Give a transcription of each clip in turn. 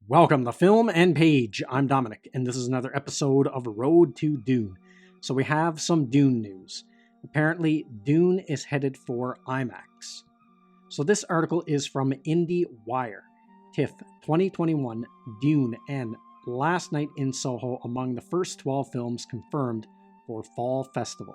Welcome to Film and Page. I'm Dominic, and this is another episode of Road to Dune. So we have some Dune news. Apparently, Dune is headed for Imax. So this article is from IndieWire. TIFF 2021, Dune, and Last Night in Soho among the first 12 films confirmed for Fall Festival.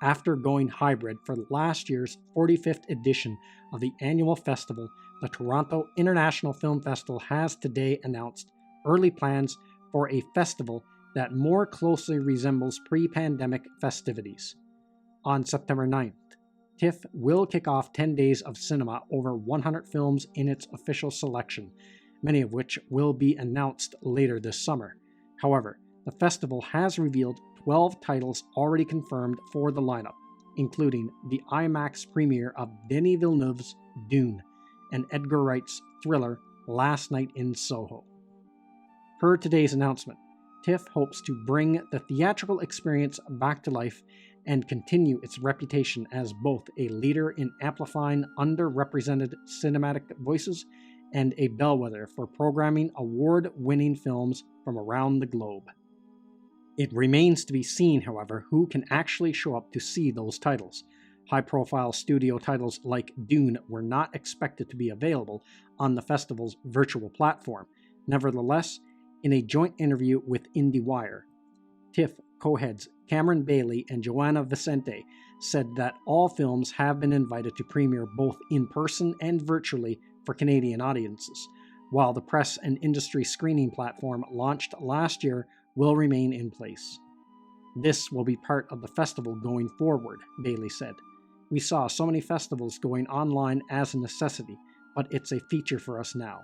After going hybrid for last year's 45th edition of the annual festival, the Toronto International Film Festival has today announced early plans for a festival that more closely resembles pre-pandemic festivities. On September 9th, TIFF will kick off 10 days of cinema, over 100 films in its official selection, many of which will be announced later this summer. However, the festival has revealed 12 titles already confirmed for the lineup, including the IMAX premiere of Denis Villeneuve's Dune and Edgar Wright's thriller Last Night in Soho. Per today's announcement, TIFF hopes to bring the theatrical experience back to life and continue its reputation as both a leader in amplifying underrepresented cinematic voices and a bellwether for programming award-winning films from around the globe. It remains to be seen, however, who can actually show up to see those titles. High-profile studio titles like Dune were not expected to be available on the festival's virtual platform. Nevertheless, in a joint interview with IndieWire, TIFF co-heads Cameron Bailey and Joanna Vicente said that all films have been invited to premiere both in person and virtually for Canadian audiences, while the press and industry screening platform launched last year will remain in place. This will be part of the festival going forward, Bailey said. We saw so many festivals going online as a necessity, but it's a feature for us now.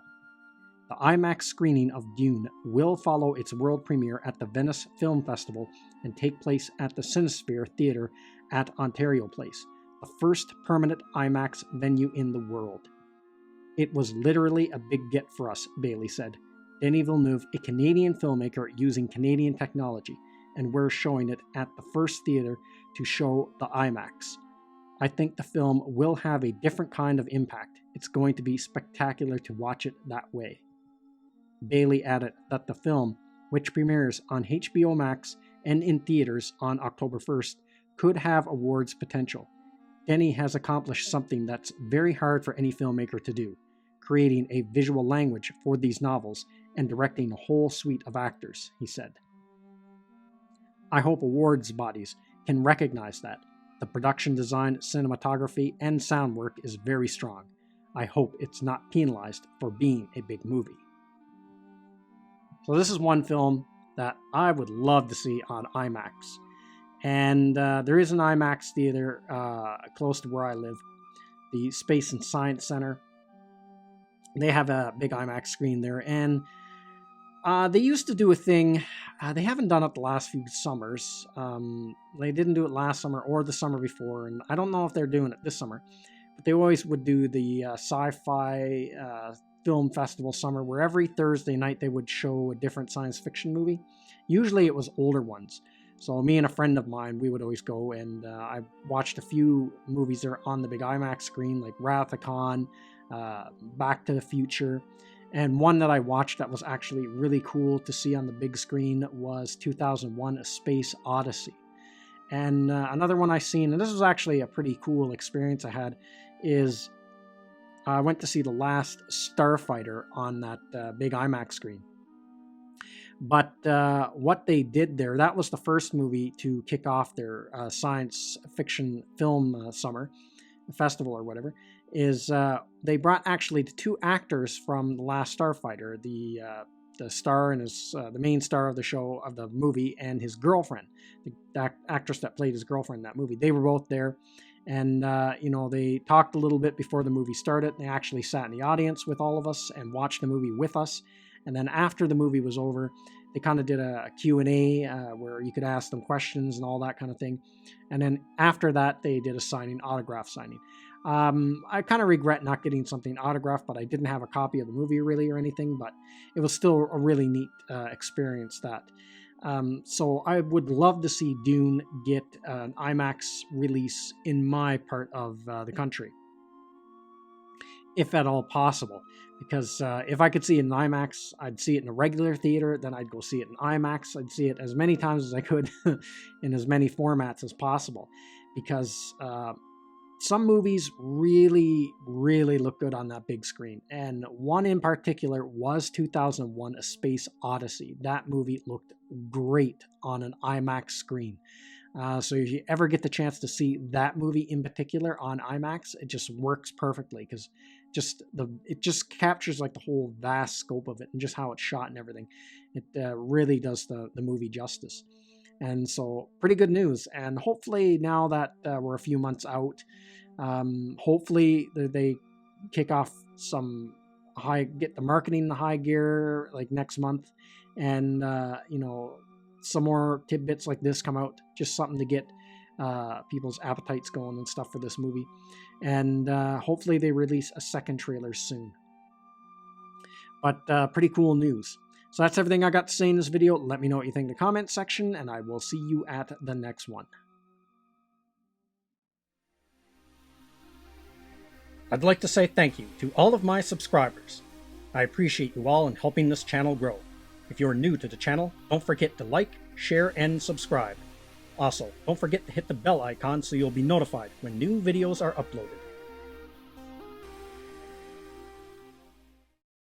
The IMAX screening of Dune will follow its world premiere at the Venice Film Festival and take place at the Cinesphere Theatre at Ontario Place, the first permanent IMAX venue in the world. It was literally a big get for us, Bailey said. Denis Villeneuve, a Canadian filmmaker using Canadian technology, and we're showing it at the first theater to show the IMAX. I think the film will have a different kind of impact. It's going to be spectacular to watch it that way. Bailey added that the film, which premieres on HBO Max and in theaters on October 1st, could have awards potential. Denis has accomplished something that's very hard for any filmmaker to do, creating a visual language for these novels and directing a whole suite of actors, he said. I hope awards bodies can recognize that. The production design, cinematography, and sound work is very strong. I hope it's not penalized for being a big movie. So this is one film that I would love to see on IMAX. And there is an IMAX theater close to where I live, the Space and Science Center. They have a big IMAX screen there, and they used to do a thing. They haven't done it the last few summers. They didn't do it last summer or the summer before, and I don't know if they're doing it this summer. But they always would do the sci-fi film festival summer, where every Thursday night they would show a different science fiction movie. Usually it was older ones. So me and a friend of mine, we would always go, and I watched a few movies there on the big IMAX screen, like Wrath of Khan, Back to the Future. And one that I watched that was actually really cool to see on the big screen was 2001: A Space Odyssey. And another one I seen, and this was actually a pretty cool experience I had, is I went to see The Last Starfighter on that big IMAX screen. But what they did there, that was the first movie to kick off their science fiction film summer festival or whatever, is they brought actually the two actors from The Last Starfighter, the star and the main star of the show, of the movie, and his girlfriend, the actress that played his girlfriend in that movie. They were both there, and they talked a little bit before the movie started. They actually sat in the audience with all of us and watched the movie with us. And then after the movie was over, they kind of did a Q&A where you could ask them questions and all that kind of thing. And then after that, they did a autograph signing. I kind of regret not getting something autographed, but I didn't have a copy of the movie really or anything, but it was still a really neat experience that. So I would love to see Dune get an IMAX release in my part of the country. if at all possible. Because if I could see it in IMAX, I'd see it in a regular theater, then I'd go see it in IMAX. I'd see it as many times as I could in as many formats as possible. Because some movies really, really look good on that big screen. And one in particular was 2001: A Space Odyssey. That movie looked great on an IMAX screen. So if you ever get the chance to see that movie in particular on IMAX, it just works perfectly because it just captures like the whole vast scope of it and just how it's shot and everything. It really does the movie justice. And so pretty good news. And hopefully now that we're a few months out, hopefully they kick off get the marketing in the high gear like next month, and some more tidbits like this come out, just something to get people's appetites going and stuff for this movie. And hopefully they release a second trailer soon. But pretty cool news. So that's everything I got to say in this video. Let me know what you think in the comments section, and I will see you at the next one. I'd like to say thank you to all of my subscribers. I appreciate you all in helping this channel grow. If you're new to the channel, don't forget to like, share, and subscribe. Also, don't forget to hit the bell icon so you'll be notified when new videos are uploaded.